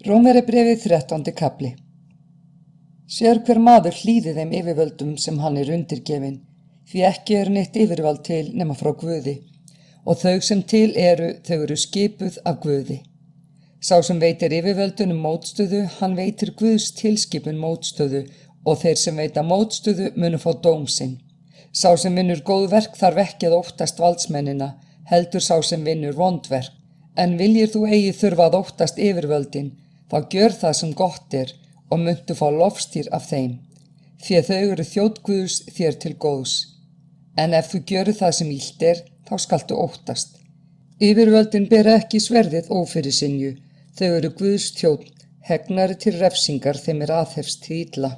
Rómverjabréfið 13. kafli. Sérhver maður hlýði þeim yfirvöldum sem hann er undirgefinn, því ekki er neitt yfirvald til nema frá Guði, og þau sem til eru, þau eru skipuð af Guði. Sá sem veitir yfirvöldunum mótstöðu, hann veitir Guðs tilskipun mótstöðu, og þeir sem veita mótstöðu munu fá dóm sinn. Sá sem vinnur góð verk þarf ekki að óttast valdsmennina, heldur sá sem vinnur vond verk. En viljir þú eigi þurfa að óttast yfirvöldin, þá gjör það sem gott er og muntu fá lofstýr af þeim, því að þau eru þjónn Guðs þér til góðs. En ef þú gjörir það sem illt er, þá skaltu óttast. Yfirvöldin bera ekki sverðið ófyrirsynju, þau eru Guðs þjónn, hegnari til refsingar þeim er aðhefst því illa.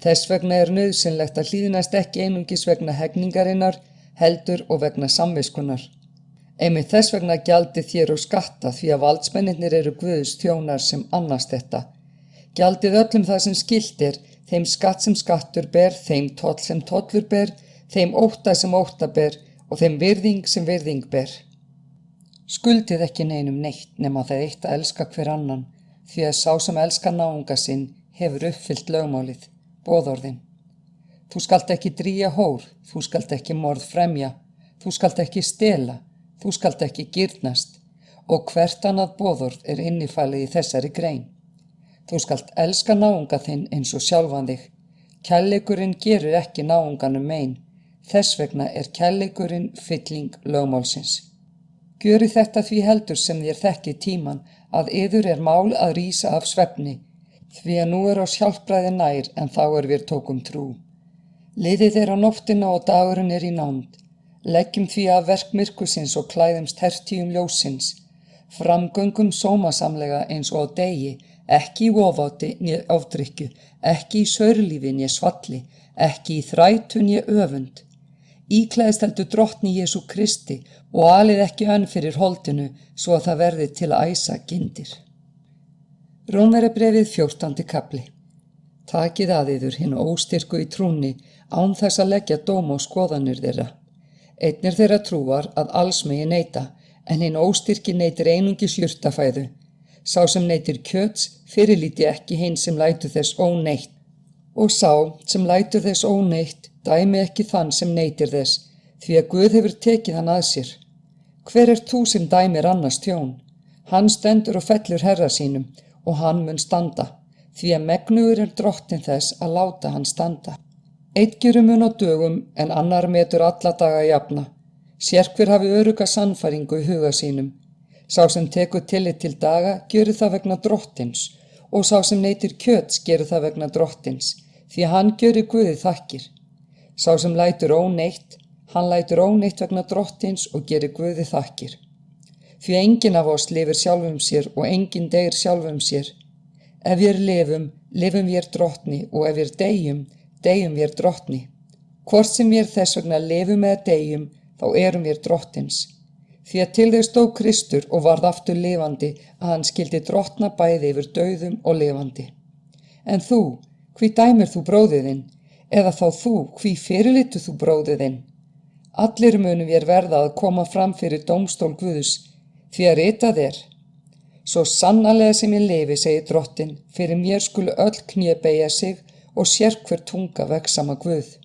Þess vegna er nauðsynlegt að hlýðnast ekki einungis vegna hegningarinnar, heldur og vegna samviskunnar. Einmitt þess vegna gjaldið þér og skatta, því að valdsmennirnir eru Guðs þjónar sem annast þetta. Gjaldið öllum það sem skylt er, þeim skatt sem skattur ber, þeim toll sem tollur ber, þeim ótta sem ótta ber og þeim virðing sem virðing ber. Skuldið ekki neinum neitt nema það eitt að elska hver annan, því að sá sem elskar náunga sinn hefur uppfyllt lögmálið, boðorðin. Þú skalt ekki drýja hór, þú skalt ekki morð fremja, þú skalt ekki stela, þú skalt ekki girnast, og hvert annað boðorð er innifælið í þessari grein. Þú skalt elska náunga þinn eins og sjálfan þig. Kærleikurinn gerir ekki náunganum mein, þess vegna er kærleikurinn fylling lögmálsins. Gjörið þetta því heldur sem þér þekkið tíman, að yður er mál að rísa af svefni, því að nú er á hjálpræði nær en þá er við tókum trú. Liðið er á nóttina og dagurinn er í nánd. Leggjum því af verk myrkursins og klæðumst hertíum ljósins. Framgöngum sómasamlega eins og á degi, ekki í ofaáti né ofdrykkju, ekki í saurlífi né svalli, ekki í þrætu né öfund. Íklæðist heldur drottni Jesú Kristi og alið ekki önn fyrir holdinu, svo að það verði til að æsa gyndir. Rómverjabréfið 14. kafli. Takið að yður hinn óstyrku í trúnni, án þess að leggja dóm á skoðanir þeirra. Einn er þeirra trúar að alls megi neita, en hinn óstyrki neytir einungis jurtafæðu. Sá sem neytir kjöts fyrirlíti ekki hinn sem lætur þess óneitt, og sá sem lætur þess óneitt dæmi ekki þann sem neytir þess, því að Guð hefur tekið hann að sér. Hver er þú sem dæmir annars tjón? Hann stendur og fellur herra sínum, og hann mun standa, því að megnugur er drottin þess að láta hann standa. Einn gerir mun á dögum en annar metur alla daga jafna. Sérhver hafi örugga sannfæringu í huga sínum. Sá sem tekur tillit til daga gerir það vegna drottins, og sá sem neytir kjöts gerir það vegna drottins, því að hann gerir Guði þakkir. Sá sem lætur óneitt, hann lætur óneitt vegna drottins og gerir Guði þakkir. Því enginn af oss lifir sjálfum sér og enginn deyr sjálfum sér. Ef við lifum, lifum við drottni, og ef við deyjum, deyjum við drottni. Hvort sem við þess vegna lifum eða deyjum, þá erum við drottins. Því að til þau stóð Kristur og varð aftur lifandi, að hann skildi drottna bæði yfir dauðum og lifandi. En þú, hví dæmir þú bróðiðinn? Eða þá þú, hví fyrirlitu þú bróðiðinn? Allir munum við verða að koma fram fyrir dómstól Guðs, því að ritað er. Svo sannarlega sem ég lifi, segir drottin, fyrir mér skulu öll kné beygja sig og sérhver tunga vegsama Guð.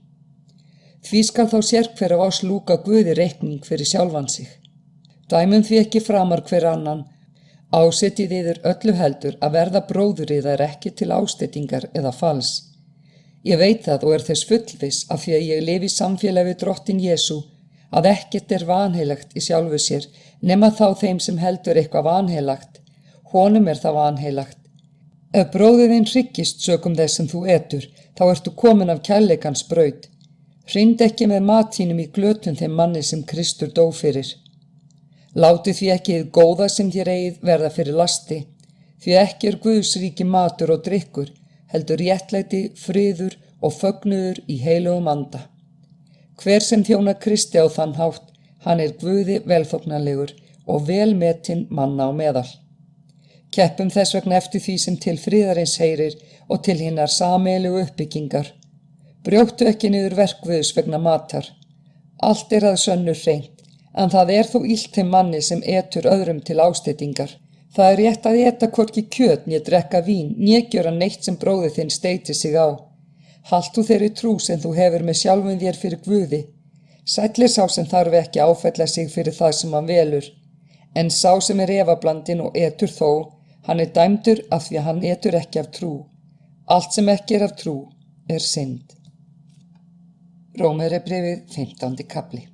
Því skal þá sérhver af oss lúka Guði reikning fyrir sjálfan sig. Dæmum því ekki framar hver annan, ásetið yður öllu heldur að verða bróður yðar ekki til ásteytingar eða fals. Ég veit það og er þess fullviss af því að ég lifi í samfélagi við drottin Jesú, að ekkert er vanheilagt í sjálfu sér, nema þá þeim sem heldur eitthvað vanheilagt. Honum er það vanheilagt. Ef bróðirinn hryggist sökum þess sem þú etur, þá ertu komin af kærleikans braut. Hrind ekki með mat þínum í glötun þeim manni sem Kristur dó fyrir. Látið því ekki hið góða sem þér eigið verða fyrir lasti, því ekki er Guðs ríki matur og drykkur, heldur réttlæti, friður og fögnuður í heilugum anda. Hver sem þjónar Kristi á þann hátt, hann er Guði velþóknanlegur og vel metinn manna á meðal. Keppum þess vegna eftir því sem til friðarins heyrir og til hinnar sameiginlegu uppbyggingar. Brjóttu ekki niður verk Guðs vegna matar. Allt er að sönnu hreint, en það er þó illt þeim manni sem etur öðrum til ásteytingar, Það er rétt að éta hvorki kjöt, né drekka vín, né gjöra neitt sem bróðir þinn steytir sig á. Halt þú þeirri trú sem þú hefur með sjálfum þér fyrir Guði. Sæll er sá sem þarf ekki áfella sig fyrir það sem hann velur. En sá sem er efablandinn og etur þó, hann er dæmdur af því að hann etur ekki af trú. Allt sem ekki er af trú er synd. Rómverjabréfið 15. kafli.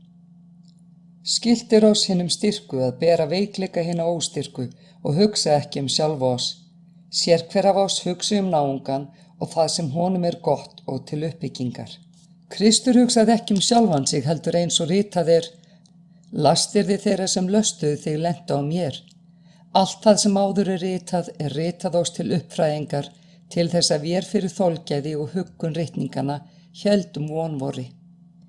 Skylt er oss hinum styrku að bera veikleika hinna óstyrku og hugsa ekki sjálfa oss. Sér hver af oss hugsi náungan og það sem honum er gott og til uppbyggingar. Kristur hugsaði ekki sjálfan sig heldur eins og ritað er: Lastirði þeirra sem löstuðu þig lenta á mér. Allt það sem áður er ritað oss til uppfræðingar, til þess að vér fyrir þolgæði og huggun ritningana héldum vonvori.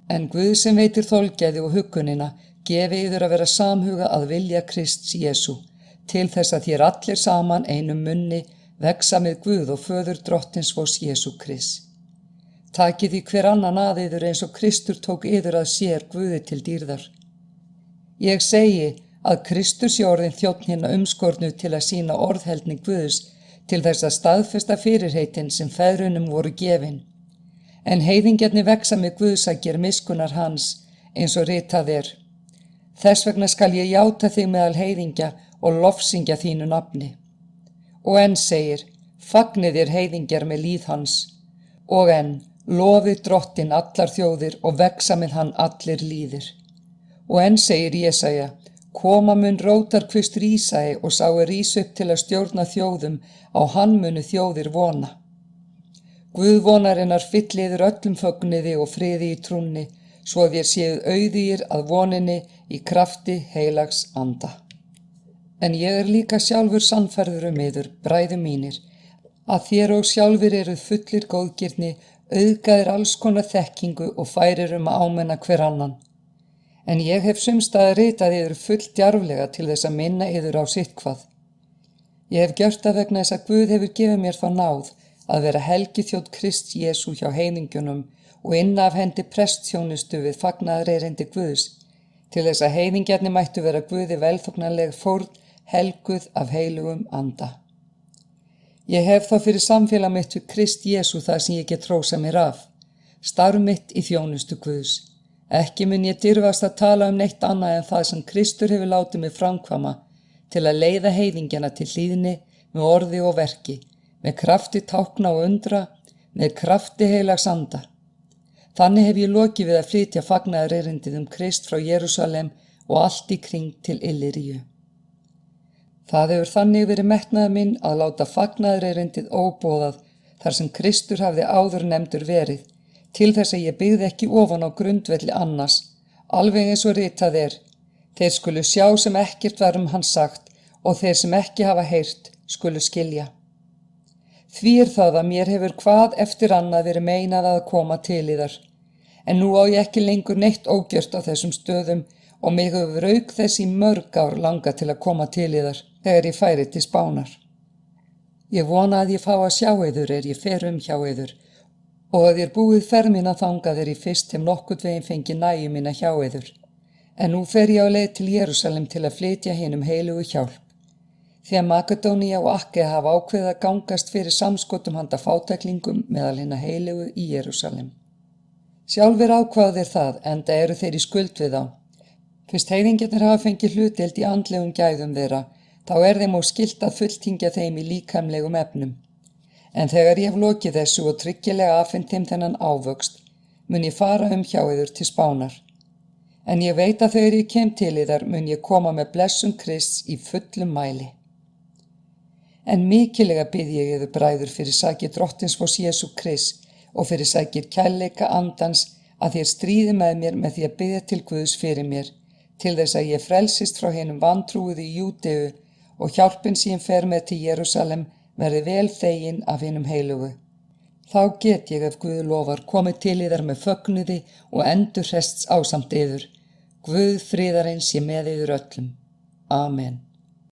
En Guð sem veitir þolgæði og huggunina gefi yður að vera samhuga að vilja Krists Jesú, til þess að þér allir saman einum munni vexa með Guð og föður drottins vors Jesú Krist. Takið því hver annan að yður eins og Kristur tók yður að sér Guði til dýrðar. Ég segi að Kristur sé orðinn þjónn hinna umskornu til að sýna orðheldni Guðs, til þess að staðfesta fyrirheitin sem feðrunum voru gefin. En heiðingjarnir vexa með Guðsakir miskunnar hans, eins og ritað er: Þess vegna skal ég játa þig meðal heiðingja og lofsyngja þínu nafni. Og enn segir: Fagnið þér heiðingjar með líð hans. Og enn: Lofið Drottinn allar þjóðir og vexa með hann allir líðir. Og enn segir Jesaja: Koma mun rótarkvistur Ísai og sá er rís upp til að stjórna þjóðum, á hann munu þjóðir vona. Guð vonarinnar fylli yður öllum fögnuði og friði í trúnni, svo að þér séuð auðugir að voninni í krafti heilags anda. En ég er líka sjálfur sannfærður yður, bræður mínir, að þér og sjálfur eruð fullir góðgirni, auðgaðir alls konar þekkingu og færir að ámenna hver annan. En ég hef sumstaðar ritað yður full djarflega til þess að minna yður á sitthvað. Ég hef gjört það vegna þess að Guð hefur gefið mér þá náð að vera helgiþjónn Krists Jesú hjá heiðingjunum og inna af hendi prestþjónustu við fagnaðarerindi Guðs, til þess að heiðingjarnir mættu vera Guði velþóknanleg fórn, helguð af heilugum anda. Ég hef þá fyrir samfélag mitt við Krist Jesú það sem ég get hrósað mér af, starf mitt í þjónustu Guðs. Ekki mun ég dirfast að tala neitt annað en það sem Kristur hefur látið mig framkvæma, til að leiða heiðingjana til hlýðni með orði og verki, með krafti tákna og undra, með krafti heilags anda. Þannig hef ég lokið við að flytja fagnaðarerindið Krist frá Jerúsalem og allt í kring til Illyríu. Það hefur þannig verið metnaður minn að láta fagnaðarerindið óboðað þar sem Kristur hafði áður nefndur verið, til þess að ég byggði ekki ofan á grundvelli annars, alveg eins og ritað er: Þeir skulu sjá sem ekkert var hann sagt, og þeir sem ekki hafa heyrt skulu skilja. Því er það að mér hefur hvað eftir annað verið meinað að koma til yðar, en nú á ég ekki lengur neitt ógjört á þessum stöðum og mig hefur auk þess í mörg ár langað til að koma til yðar þegar ég færi til Spánar. Ég vona að ég fá að sjá yður ég fer hjá yður og að ég búið ferð mína þangað ég fyrst nokkurn veginn fengi nægju mína hjá yður. En nú fer ég á leið til Jerúsalem til að flytja hinum heilugu hjálp. Því að Makedónía og Akkaja hafa ákveðið að gangast fyrir samskotum handa fátæklingum meðal hinna heilugu í Jerúsalem. Sjálfir ákváðir það, enda eru þeir í skuld við þá. Fyrst heiðingjarnir hafa fengið hlutdeild í andlegum gæðum þeirra, þá þeim óskylt að fulltingja þeim í líkamlegum efnum. En þegar ég hef lokið þessu og tryggilega afhent þeim þennan ávöxt, mun ég fara hjá yður til Spánar. En ég veit að þegar ég kem til yðar mun ég koma með blessun Krists í fullum mæli. En mikilega bið ég yður bræður fyrir sakir Drottins vors Jesú Krist og fyrir sakir kærleika andans að þér stríði með mér með því að biðja til Guðs fyrir mér, til þess að ég frelsist frá hinum vantrúuðu í Júdeu og hjálpin sem fer með til Jerúsalem verði vel þegin af hinum heilugu. Þá get ég, ef Guð lofar, komið til yðar með fögnuði og endurhrests ásamt yður. Guð friðarins sé með yður öllum. Amen.